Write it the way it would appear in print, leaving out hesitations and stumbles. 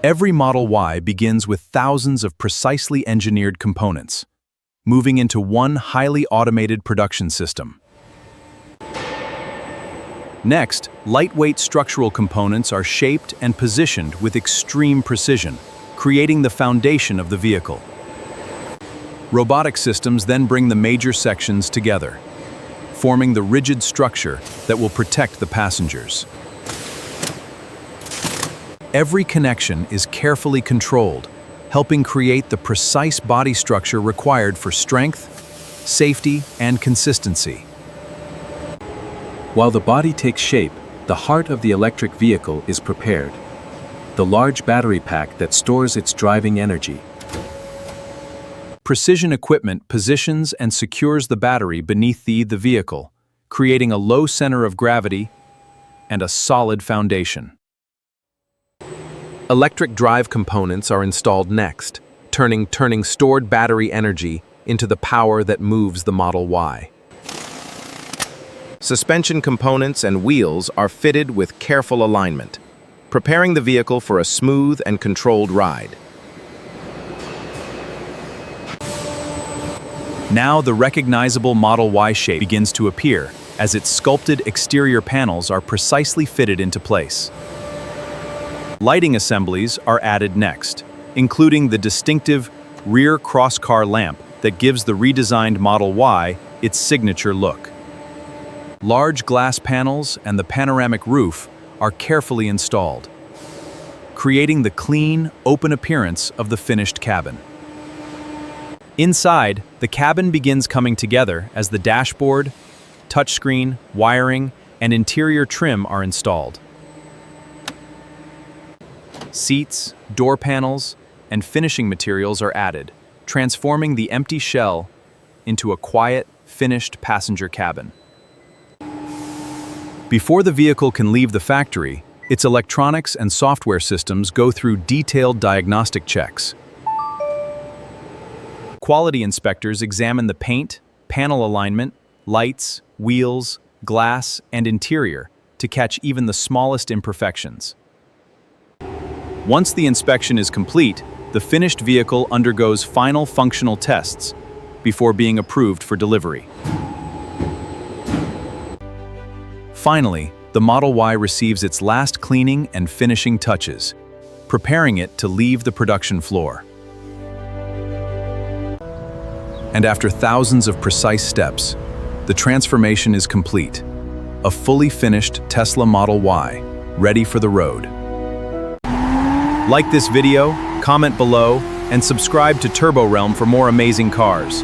Every Model Y begins with thousands of precisely engineered components, moving into one highly automated production system. Next, lightweight structural components are shaped and positioned with extreme precision, creating the foundation of the vehicle. Robotic systems then bring the major sections together, forming the rigid structure that will protect the passengers. Every connection is carefully controlled, helping create the precise body structure required for strength, safety, and consistency. While the body takes shape, the heart of the electric vehicle is prepared. The large battery pack that stores its driving energy. Precision equipment positions and secures the battery beneath the vehicle, creating a low center of gravity and a solid foundation. Electric drive components are installed next, turning stored battery energy into the power that moves the Model Y. Suspension components and wheels are fitted with careful alignment, preparing the vehicle for a smooth and controlled ride. Now the recognizable Model Y shape begins to appear, as its sculpted exterior panels are precisely fitted into place. Lighting assemblies are added next, including the distinctive rear crosscar lamp that gives the redesigned Model Y its signature look. Large glass panels and the panoramic roof are carefully installed, creating the clean, open appearance of the finished cabin. Inside, the cabin begins coming together as the dashboard, touchscreen, wiring, and interior trim are installed. Seats, door panels, and finishing materials are added, transforming the empty shell into a quiet, finished passenger cabin. Before the vehicle can leave the factory, its electronics and software systems go through detailed diagnostic checks. Quality inspectors examine the paint, panel alignment, lights, wheels, glass, and interior to catch even the smallest imperfections. Once the inspection is complete, the finished vehicle undergoes final functional tests before being approved for delivery. Finally, the Model Y receives its last cleaning and finishing touches, preparing it to leave the production floor. And after thousands of precise steps, the transformation is complete. A fully finished Tesla Model Y, ready for the road. Like this video, comment below, and subscribe to Turbo Realm for more amazing cars.